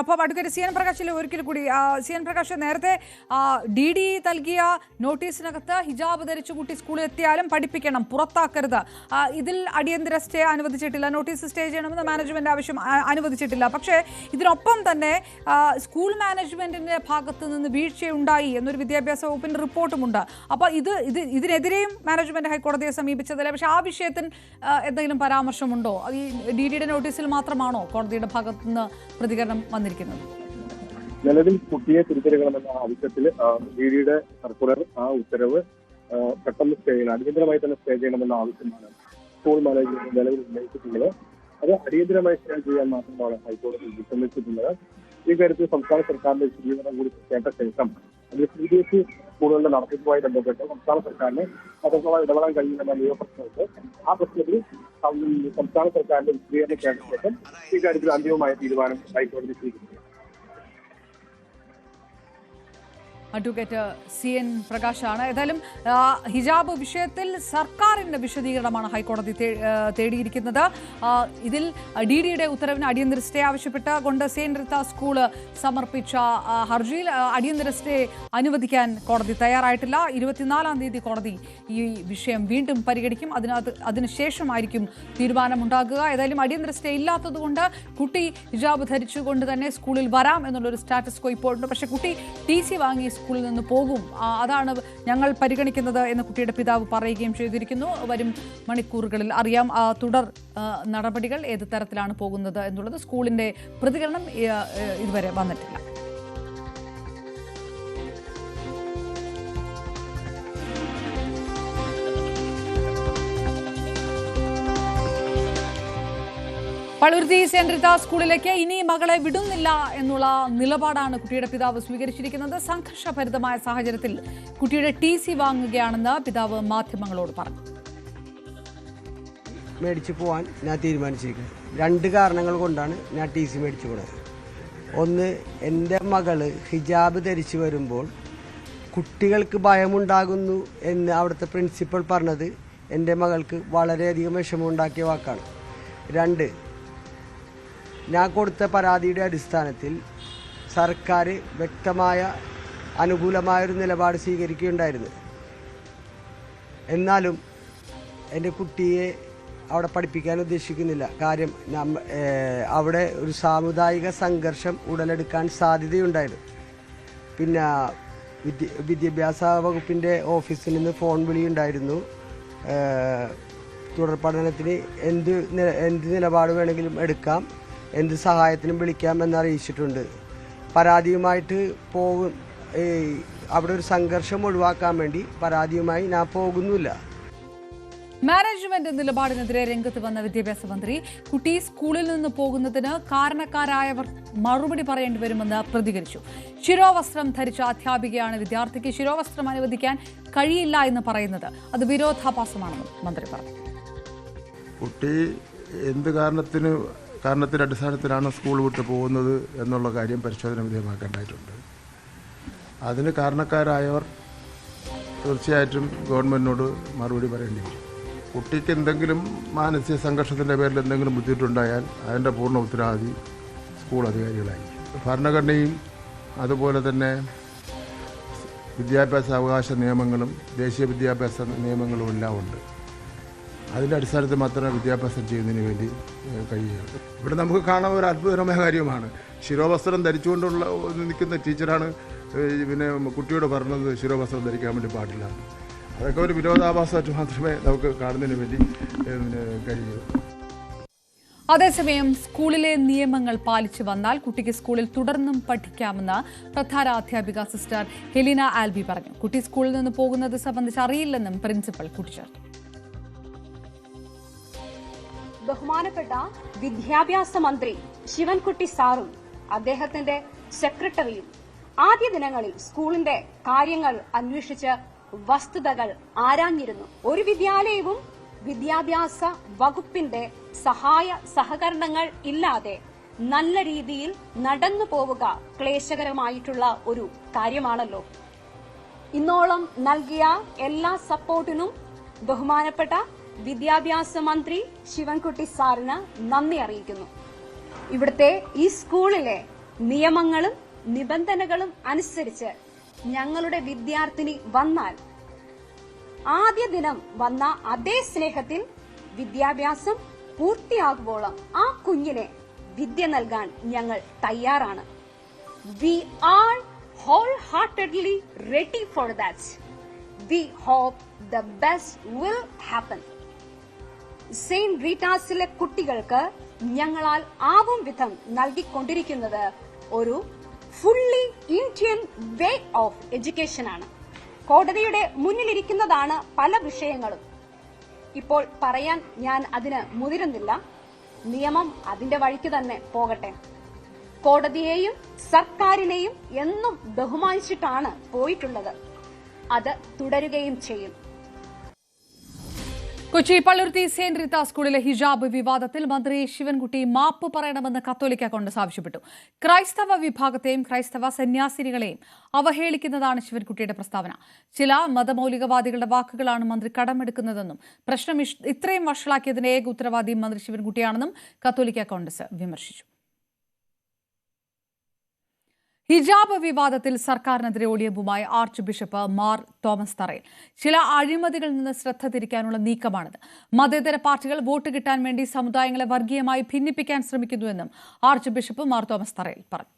ഒപ്പം advocate C N പ്രകാശിൽ ഒരിക്കൽ കൂടി സി എൻ പ്രകാശ് നേരത്തെ DD നൽകിയ നോട്ടീസിനകത്ത് ഹിജാബ് ധരിച്ചു കുട്ടി സ്കൂളിൽ എത്തിയാലും പഠിപ്പിക്കണം, പുറത്താക്കരുത്, ഇതിൽ അടിയന്തര സ്റ്റേ അനുവദിച്ചിട്ടില്ല, നോട്ടീസ് സ്റ്റേ ചെയ്യണമെന്ന് മാനേജ്മെന്റ് ആവശ്യം അനുവദിച്ചിട്ടില്ല. പക്ഷേ ഇതിനൊപ്പം തന്നെ സ്കൂൾ മാനേജ്മെന്റിന്റെ ഭാഗത്ത് നിന്ന് വീഴ്ചയുണ്ടായി എന്നൊരു വിദ്യാഭ്യാസ വകുപ്പിന്റെ റിപ്പോർട്ടുമുണ്ട്. അപ്പോൾ ഇതിനെതിരെയും മാനേജ്മെന്റ് ഹൈക്കോടതിയെ സമീപിച്ചതല്ലേ? പക്ഷേ ആ വിഷയത്തിൽ എന്തെങ്കിലും പരാമർശമുണ്ടോ? ഈ DDയുടെ നോട്ടീസിൽ മാത്രമാണോ കോടതിയുടെ ഭാഗത്തു നിന്ന് പ്രതികരണം വന്നിരിക്കുന്നത്? നിലവിൽ കുട്ടിയെ തിരിച്ചറിയണമെന്ന ആവശ്യത്തിൽ DDയുടെ സർക്കുലർ ആ ഉത്തരവ് പെട്ടെന്ന് സ്റ്റേ ചെയ്യണം, അടിയന്തരമായി തന്നെ സ്റ്റേ ചെയ്യണമെന്ന ആവശ്യമാണ് സ്കൂൾ മാനേജ്മെന്റ് നിലവിൽ ഉന്നയിച്ചിട്ടുള്ളത്. അത് അടിയന്തരമായി സ്റ്റേ ചെയ്യാൻ മാത്രമാണ് ഹൈക്കോടതി വിസമ്മതിച്ചിട്ടുള്ളത്. ഈ കാര്യത്തിൽ സംസ്ഥാന സർക്കാരിന്റെ വിശദീകരണം കൂടി കേട്ട ശേഷം അത് CBSE സ്കൂളുകളുടെ നടത്തിപ്പുമായി ബന്ധപ്പെട്ട് സംസ്ഥാന സർക്കാരിന് അത്രത്തോളം ഇടപെടാൻ കഴിയുമെന്ന നിയമപ്രശ്നമുണ്ട്. ആ പ്രശ്നത്തിൽ സംസ്ഥാന സർക്കാരിന്റെ വിശദീകരണം കേട്ട ശേഷം ഈ കാര്യത്തിൽ അന്തിമമായ തീരുമാനം ഹൈക്കോടതി സ്വീകരിക്കും. അഡ്വക്കേറ്റ് സി എൻ പ്രകാശാണ്. ഏതായാലും ഹിജാബ് വിഷയത്തിൽ സർക്കാരിന്റെ വിശദീകരണമാണ് ഹൈക്കോടതി തേടിയിരിക്കുന്നത്. ഇതിൽ DDയുടെ ഉത്തരവിന് അടിയന്തര സ്റ്റേ ആവശ്യപ്പെട്ട് കൊണ്ട് സെയിന്റ് റിത്ത സ്കൂള് സമർപ്പിച്ച ഹർജിയിൽ അടിയന്തര സ്റ്റേ അനുവദിക്കാൻ കോടതി തയ്യാറായിട്ടില്ല. 24-ാം തീയതി കോടതി ഈ വിഷയം വീണ്ടും പരിഗണിക്കും. അതിനുശേഷമായിരിക്കും തീരുമാനമുണ്ടാകുക. ഏതായാലും അടിയന്തര സ്റ്റേ ഇല്ലാത്തതുകൊണ്ട് കുട്ടി ഹിജാബ് ധരിച്ചുകൊണ്ട് തന്നെ സ്കൂളിൽ വരാം എന്നുള്ളൊരു സ്റ്റാറ്റസ് കോ ഇപ്പോഴുണ്ട്. പക്ഷേ കുട്ടി TC വാങ്ങി സ്കൂളിൽ നിന്ന് പോകും, അതാണ് ഞങ്ങൾ പരിഗണിക്കുന്നത് എന്ന് കുട്ടിയുടെ പിതാവ് പറയുകയും ചെയ്തിരിക്കുന്നു. വരും മണിക്കൂറുകളിൽ അറിയാം തുടർ നടപടികൾ ഏത് തരത്തിലാണ് പോകുന്നത് എന്നുള്ളത്. സ്കൂളിന്റെ പ്രതികരണം ഇതുവരെ വന്നിട്ടില്ല. പളുരുത്തി സെന്റ് റിത്ത സ്കൂളിലേക്ക് ഇനി മകളെ വിടുന്നില്ല എന്നുള്ള നിലപാടാണ് കുട്ടിയുടെ പിതാവ് സ്വീകരിച്ചിരിക്കുന്നത്. സംഘർഷഭരിതമായ സാഹചര്യത്തിൽ കുട്ടിയുടെ TC വാങ്ങുകയാണെന്ന് പിതാവ് മാധ്യമങ്ങളോട് പറഞ്ഞു. മേടിച്ചു പോകാൻ ഞാൻ തീരുമാനിച്ചിരിക്കുന്നത് 2 കാരണങ്ങൾ കൊണ്ടാണ് ഞാൻ TC മേടിച്ചു പോയത്. ഒന്ന്, എൻ്റെ മകള് ഹിജാബ് ധരിച്ചു വരുമ്പോൾ കുട്ടികൾക്ക് ഭയമുണ്ടാകുന്നു എന്ന് അവിടുത്തെ പ്രിൻസിപ്പൽ പറഞ്ഞത് എൻ്റെ മകൾക്ക് വളരെയധികം വിഷമമുണ്ടാക്കിയ വാക്കാണ്. 2, ഞാൻ കൊടുത്ത പരാതിയുടെ അടിസ്ഥാനത്തിൽ സർക്കാർ വ്യക്തമായ അനുകൂലമായൊരു നിലപാട് സ്വീകരിക്കുകയുണ്ടായിരുന്നു. എന്നാലും എൻ്റെ കുട്ടിയെ അവിടെ പഠിപ്പിക്കാൻ ഉദ്ദേശിക്കുന്നില്ല. കാര്യം അവിടെ ഒരു സാമുദായിക സംഘർഷം ഉടലെടുക്കാൻ സാധ്യതയുണ്ടായിരുന്നു. പിന്നെ വിദ്യാഭ്യാസ വകുപ്പിൻ്റെ ഓഫീസിൽ നിന്ന് ഫോൺ വിളിയുണ്ടായിരുന്നു. തുടർ പഠനത്തിന് എന്ത് നിലപാട് വേണമെങ്കിലും എടുക്കാം, എന്ത് സഹായത്തിനും വിളിക്കാം എന്നറിയിച്ചിട്ടുണ്ട്. പരാതിയുമായിട്ട് അവിടെ ഒരു സംഘർഷം ഒഴിവാക്കാൻ വേണ്ടി പരാതിയുമായി ഞാൻ പോകുന്നില്ല. മാനേജ്മെന്റ് നിലപാടിനെതിരെ രംഗത്ത് വന്ന വിദ്യാഭ്യാസ മന്ത്രി കുട്ടി സ്കൂളിൽ നിന്ന് പോകുന്നതിന് കാരണക്കാരായവർ മറുപടി പറയേണ്ടി വരുമെന്ന് പ്രതികരിച്ചു. ശിരോവസ്ത്രം ധരിച്ച അധ്യാപികയാണ് വിദ്യാർത്ഥിക്ക് ശിരോവസ്ത്രം അനുവദിക്കാൻ കഴിയില്ല എന്ന് പറയുന്നത്. അത് വിരോധാഭാസമാണെന്നും മന്ത്രി പറഞ്ഞു. കുട്ടി എന്ത് കാരണത്തിന്റെ അടിസ്ഥാനത്തിലാണ് സ്കൂൾ വിട്ട് പോകുന്നത് എന്നുള്ള കാര്യം പരിശോധന വിധേയമാക്കേണ്ടതായിട്ടുണ്ട്. അതിന് കാരണക്കാരായവർ തീർച്ചയായിട്ടും ഗവൺമെൻറ്റിനോട് മറുപടി പറയേണ്ടി വരും. കുട്ടിക്ക് എന്തെങ്കിലും മാനസിക സംഘർഷത്തിൻ്റെ പേരിൽ എന്തെങ്കിലും ബുദ്ധിമുട്ടുണ്ടായാൽ അതിൻ്റെ പൂർണ്ണ ഉത്തരവാദി സ്കൂൾ അധികാരികളായിരിക്കും. ഭരണഘടനയും അതുപോലെ തന്നെ വിദ്യാഭ്യാസ അവകാശ നിയമങ്ങളും ദേശീയ വിദ്യാഭ്യാസ നിയമങ്ങളും എല്ലാം ഉണ്ട്. അതിൻ്റെ അടിസ്ഥാനത്തിൽ മാത്രമേ വിദ്യാഭ്യാസം ചെയ്യുന്നതിന് വേണ്ടി കഴിയുകയുള്ളൂ. ഇവിടെ നമുക്ക് കാണാൻ ഒരു അത്ഭുതകരമായ കാര്യമാണ്. ശിരോവസ്ത്രം ധരിച്ചുകൊണ്ടുള്ള നിൽക്കുന്ന ടീച്ചറാണ് പിന്നെ കുട്ടിയോട് പറഞ്ഞത് ശിരോവസ്ത്രം ധരിക്കാൻ വേണ്ടി പാടില്ല. അതൊക്കെ ഒരു വിരോധാഭാസമായിട്ട് മാത്രമേ നമുക്ക് കാണുന്നതിന് വേണ്ടി കഴിയൂ. അതേസമയം സ്കൂളിലെ നിയമങ്ങൾ പാലിച്ചു വന്നാൽ കുട്ടിക്ക് സ്കൂളിൽ തുടർന്നും പഠിക്കാമെന്ന് പ്രധാന അധ്യാപിക സിസ്റ്റർ ഹെലിന ആൽബി പറഞ്ഞു. കുട്ടി സ്കൂളിൽ നിന്ന് പോകുന്നത് സംബന്ധിച്ച് അറിയില്ലെന്നും പ്രിൻസിപ്പൽ കൂട്ടിച്ചേർത്തു. ബഹുമാനപ്പെട്ട വിദ്യാഭ്യാസ മന്ത്രി ശിവൻകുട്ടി സാറും അദ്ദേഹത്തിന്റെ സെക്രട്ടറിയും ആദ്യ ദിനങ്ങളിൽ സ്കൂളിന്റെ കാര്യങ്ങൾ അന്വേഷിച്ച് വസ്തുതകൾ ആരാഞ്ഞിരുന്നു. ഒരു വിദ്യാലയവും വിദ്യാഭ്യാസ വകുപ്പിന്റെ സഹകരണങ്ങൾ ഇല്ലാതെ നല്ല രീതിയിൽ നടന്നു പോവുക ക്ലേശകരമായിട്ടുള്ള ഒരു കാര്യമാണല്ലോ. ഇന്നോളം നൽകിയ എല്ലാ സപ്പോർട്ടിനും ബഹുമാനപ്പെട്ട വിദ്യാഭ്യാസ മന്ത്രി ശിവൻകുട്ടി സാറിന് നന്ദി അറിയിക്കുന്നു. ഇവിടുത്തെ ഈ സ്കൂളിലെ നിയമങ്ങളും നിബന്ധനകളും അനുസരിച്ച് ഞങ്ങളുടെ വിദ്യാർത്ഥിനി വന്നാൽ ആദ്യ ദിനം വന്ന അതേ സ്നേഹത്തിൽ വിദ്യാഭ്യാസം പൂർത്തിയാകുമ്പോളം ആ കുഞ്ഞിനെ വിദ്യ നൽകാൻ ഞങ്ങൾ തയ്യാറാണ്. We are wholeheartedly ready for that. We hope the best will happen. Saint റീറ്റാസിലെ കുട്ടികൾക്ക് ഞങ്ങളാൽ ആവും വിധം നൽകിക്കൊണ്ടിരിക്കുന്നത് ഒരു fully Indian way of education ആണ്. കോടതിയുടെ മുന്നിലിരിക്കുന്നതാണ് പല വിഷയങ്ങളും. ഇപ്പോൾ പറയാൻ ഞാൻ അതിന് മുതിരുന്നില്ല. നിയമം അതിന്റെ വഴിക്ക് തന്നെ പോകട്ടെ. കോടതിയെയും സർക്കാരിനെയും എന്നും ബഹുമാനിച്ചിട്ടാണ് പോയിട്ടുള്ളത്. അത് തുടരുകയും ചെയ്യും. കൊച്ചി പള്ളുരുത്തി സെന്റ് റീത്ത സ്കൂളിലെ ഹിജാബ് വിവാദത്തിൽ മന്ത്രി ശിവൻകുട്ടി മാപ്പ് പറയണമെന്ന് കത്തോലിക്ക കോൺഗ്രസ് ആവശ്യപ്പെട്ടു. ക്രൈസ്തവ വിഭാഗത്തെയും ക്രൈസ്തവ സന്യാസിനികളെയും അവഹേളിക്കുന്നതാണ് ശിവൻകുട്ടിയുടെ പ്രസ്താവന. ചില മതമൌലികവാദികളുടെ വാക്കുകളാണ് മന്ത്രി കടമെടുക്കുന്നതെന്നും പ്രശ്നം ഇത്രയും വഷളാക്കിയതിന് ഏക ഉത്തരവാദി മന്ത്രി ശിവൻകുട്ടിയാണെന്നും കത്തോലിക്ക കോൺഗ്രസ് വിമർശിച്ചു. ഹിജാബ് വിവാദത്തിൽ സർക്കാരിനെതിരെ ഒളിയമ്പുമായി ആർച്ച് ബിഷപ്പ് മാർ തോമസ് തറയിൽ. ചില അഴിമതികളിൽ നിന്ന് ശ്രദ്ധ തിരിക്കാനുള്ള നീക്കമാണിത്. മതേതര പാർട്ടികൾ വോട്ട് കിട്ടാൻ വേണ്ടി സമുദായങ്ങളെ വർഗീയമായി ഭിന്നിപ്പിക്കാൻ ശ്രമിക്കുന്നുവെന്നും ആർച്ച് ബിഷപ്പ് മാർ തോമസ് തറയിൽ പറഞ്ഞു.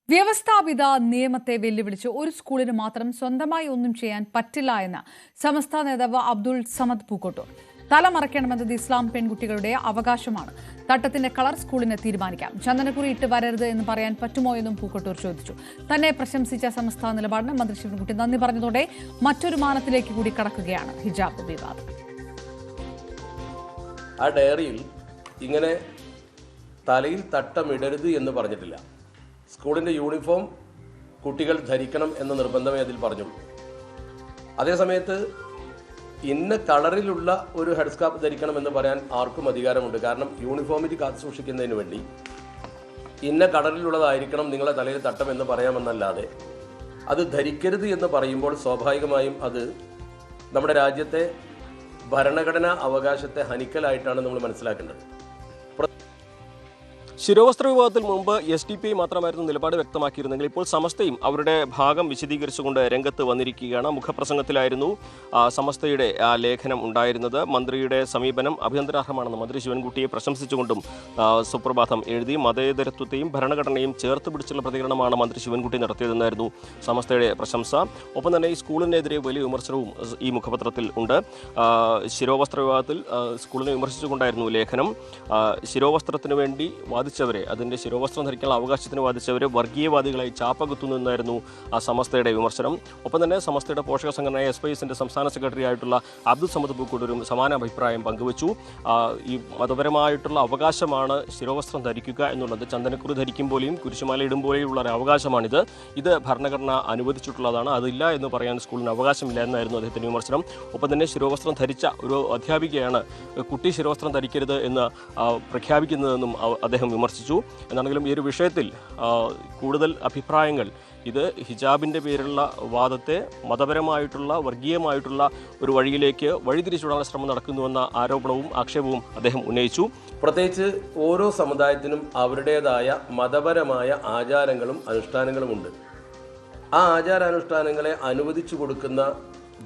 വ്യവസ്ഥാപിത നിയമത്തെ വെല്ലുവിളിച്ച് ഒരു സ്കൂളിന് മാത്രം സ്വന്തമായി ഒന്നും ചെയ്യാൻ പറ്റില്ല എന്ന് സമസ്ത നേതാവ് അബ്ദുൾ സമദ് പൂക്കോട്ടൂർ. തലമറയ്ക്കണമെന്നത് ഇസ്ലാം പെൺകുട്ടികളുടെ അവകാശമാണ്. തട്ടത്തിന്റെ കളർ സ്കൂളിന് തീരുമാനിക്കാം. ചന്ദനക്കുറി ഇട്ട് വരരുത് എന്ന് പറയാൻ പറ്റുമോ എന്നും പൂക്കോട്ടൂർ ചോദിച്ചു. തന്നെ പ്രശംസിച്ച സമസ്ത നിലപാടിന് മന്ത്രി ശിവൻകുട്ടി നന്ദി പറഞ്ഞതോടെ മറ്റൊരു മാനത്തിലേക്ക് കൂടി കടക്കുകയാണ് ഹിജാബ് വിവാദം. ആ ഡയറിയിൽ ഇങ്ങനെ തലയിൽ തട്ടമിടരുത് എന്ന് പറഞ്ഞിട്ടില്ല. സ്കൂളിന്റെ യൂണിഫോം കുട്ടികൾ ധരിക്കണം എന്ന നിർബന്ധമേ അതിൽ പറഞ്ഞുള്ളൂ. അതേസമയത്ത് ഇന്ന കളറിലുള്ള ഒരു ഹെഡ് സ്കാർഫ് ധരിക്കണമെന്ന് പറയാൻ ആർക്കും അധികാരമുണ്ട്. കാരണം യൂണിഫോമിറ്റി കാത്തു സൂക്ഷിക്കുന്നതിന് വേണ്ടി ഇന്ന കളറിലുള്ളതായിരിക്കണം നിങ്ങളെ തലയിൽ തട്ടം എന്ന് പറയാമെന്നല്ലാതെ അത് ധരിക്കരുത് എന്ന് പറയുമ്പോൾ സ്വാഭാവികമായും അത് നമ്മുടെ രാജ്യത്തെ ഭരണഘടനാ അവകാശത്തെ ഹനിക്കലായിട്ടാണ് നമ്മൾ മനസ്സിലാക്കേണ്ടത്. ശിരോവസ്ത്ര വിവാദത്തിൽ മുമ്പ് SDP മാത്രമായിരുന്നു നിലപാട് വ്യക്തമാക്കിയിരുന്നെങ്കിൽ ഇപ്പോൾ സമസ്തയും അവരുടെ ഭാഗം വിശദീകരിച്ചുകൊണ്ട് രംഗത്ത് വന്നിരിക്കുകയാണ്. മുഖപ്രസംഗത്തിലായിരുന്നു സമസ്തയുടെ ലേഖനം ഉണ്ടായിരുന്നത്. മന്ത്രിയുടെ സമീപനം അഭിനന്ദനാർഹമാണെന്ന് മന്ത്രി ശിവൻകുട്ടിയെ പ്രശംസിച്ചുകൊണ്ടും സുപ്രഭാതം എഴുതി. മതേതരത്വത്തെയും ഭരണഘടനയും ചേർത്ത് പിടിച്ചുള്ള പ്രതികരണമാണ് മന്ത്രി ശിവൻകുട്ടി നടത്തിയതെന്നായിരുന്നു സമസ്തയുടെ പ്രശംസ. ഒപ്പം തന്നെ ഈ സ്കൂളിനെതിരെ വലിയ വിമർശനവും ഈ മുഖപത്രത്തിൽ ഉണ്ട്. ശിരോവസ്ത്ര വിവാദത്തിൽ സ്കൂളിനെ വിമർശിച്ചുകൊണ്ടായിരുന്നു ലേഖനം. ശിരോവസ്ത്രത്തിന് വേണ്ടി വാദിച്ചവരെ, അതിൻ്റെ ശിരോവസ്ത്രം ധരിക്കാനുള്ള അവകാശത്തിന് വാദിച്ചവരെ വർഗീയവാദികളായി ചാപ്പകുത്തുന്നു എന്നായിരുന്നു ആ സമസ്തയുടെ വിമർശനം. ഒപ്പം തന്നെ സമസ്തയുടെ പോഷക സംഘടനയായ SYSന്റെ സംസ്ഥാന സെക്രട്ടറി ആയിട്ടുള്ള അബ്ദുൾ സമദ് പൂക്കോട്ടൂരും സമാന അഭിപ്രായം പങ്കുവച്ചു. ഈ മതപരമായിട്ടുള്ള അവകാശമാണ് ശിരോവസ്ത്രം ധരിക്കുക എന്നുള്ളത്. ചന്ദനക്കുറി ധരിക്കുമ്പോഴേയും കുരിശുമാല ഇടുമ്പോഴേയുള്ള ഒരു അവകാശമാണിത്. ഇത് ഭരണഘടന അനുവദിച്ചിട്ടുള്ളതാണ്. അതില്ല എന്ന് പറയാൻ സ്കൂളിന് അവകാശമില്ല എന്നായിരുന്നു അദ്ദേഹത്തിൻ്റെ വിമർശനം. ഒപ്പം തന്നെ ശിരോവസ്ത്രം ധരിച്ച ഒരു അധ്യാപികയാണ് കുട്ടി ശിരോവസ്ത്രം ധരിക്കരുത് എന്ന് പ്രഖ്യാപിക്കുന്നതെന്നും അദ്ദേഹം വിമർശിച്ചു. എന്നാണെങ്കിലും ഈ ഒരു വിഷയത്തിൽ കൂടുതൽ അഭിപ്രായങ്ങൾ ഇത് ഹിജാബിൻ്റെ പേരിലുള്ള വാദത്തെ മതപരമായിട്ടുള്ള വർഗീയമായിട്ടുള്ള ഒരു വഴിയിലേക്ക് വഴിതിരിച്ചുവിടാനുള്ള ശ്രമം നടക്കുന്നുവെന്ന ആരോപണവും ആക്ഷേപവും അദ്ദേഹം ഉന്നയിച്ചു. പ്രത്യേകിച്ച് ഓരോ സമുദായത്തിനും അവരുടേതായ മതപരമായ ആചാരങ്ങളും അനുഷ്ഠാനങ്ങളും ഉണ്ട്. ആ ആചാരാനുഷ്ഠാനങ്ങളെ അനുവദിച്ചു കൊടുക്കുന്ന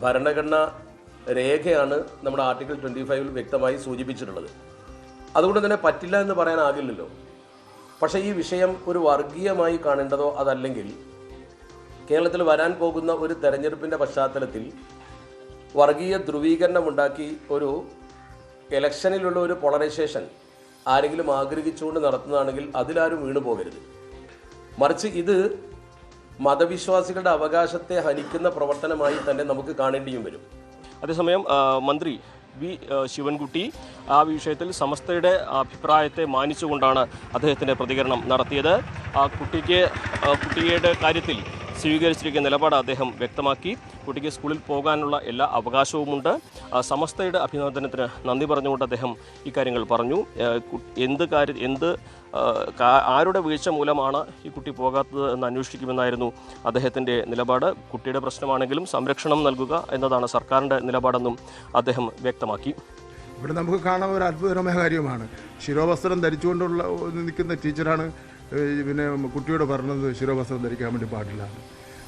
ഭരണഘടനാ രേഖയാണ് നമ്മുടെ ആർട്ടിക്കിൾ 25 വ്യക്തമായി സൂചിപ്പിച്ചിട്ടുള്ളത്. അതുകൊണ്ട് തന്നെ പറ്റില്ല എന്ന് പറയാനാകില്ലല്ലോ. പക്ഷേ ഈ വിഷയം ഒരു വർഗീയമായി കാണേണ്ടതോ അതല്ലെങ്കിൽ കേരളത്തിൽ വരാൻ പോകുന്ന ഒരു തെരഞ്ഞെടുപ്പിൻ്റെ പശ്ചാത്തലത്തിൽ വർഗീയ ധ്രുവീകരണം ഉണ്ടാക്കി ഒരു ഇലക്ഷനിലുള്ള ഒരു പോളറൈസേഷൻ ആരെങ്കിലും ആഗ്രഹിച്ചുകൊണ്ട് നടത്തുന്നതാണെങ്കിൽ അതിലാരും വീണു പോകരുത്. മറിച്ച് ഇത് മതവിശ്വാസികളുടെ അവകാശത്തെ ഹനിക്കുന്ന പ്രവർത്തനമായി തന്നെ നമുക്ക് കാണേണ്ടിയും വരും. അതേസമയം മന്ത്രി ശിവൻകുട്ടി ആ വിഷയത്തിൽ സമസ്തയുടെ അഭിപ്രായത്തെ മാനിച്ചുകൊണ്ടാണ് അദ്ദേഹത്തിൻ്റെ പ്രതികരണം നടത്തിയത്. കുട്ടിയുടെ കാര്യത്തിൽ സ്വീകരിച്ചിരിക്കുന്ന നിലപാട് അദ്ദേഹം വ്യക്തമാക്കി. കുട്ടിക്ക് സ്കൂളിൽ പോകാനുള്ള എല്ലാ അവകാശവുമുണ്ട്. സമസ്തയുടെ അഭിനന്ദനത്തിന് നന്ദി പറഞ്ഞുകൊണ്ട് അദ്ദേഹം ഇക്കാര്യങ്ങൾ പറഞ്ഞു. ആരുടെ വീഴ്ച മൂലമാണ് ഈ കുട്ടി പോകാത്തത് എന്ന് അന്വേഷിക്കുമെന്നായിരുന്നു അദ്ദേഹത്തിൻ്റെ നിലപാട്. കുട്ടിയുടെ പ്രശ്നമാണെങ്കിലും സംരക്ഷണം നൽകുക എന്നതാണ് സർക്കാരിൻ്റെ നിലപാടെന്നും അദ്ദേഹം വ്യക്തമാക്കി. ഇവിടെ നമുക്ക് കാണാൻ ഒരു അത്ഭുതകരമായ കാര്യമാണ്. ശിരോവസ്ത്രം ധരിച്ചുകൊണ്ടുള്ള നിൽക്കുന്ന ടീച്ചറാണ് പിന്നെ കുട്ടിയോട് പറഞ്ഞത് ശിരോവസ്ത്രം ധരിക്കാൻ വേണ്ടി പാടില്ല.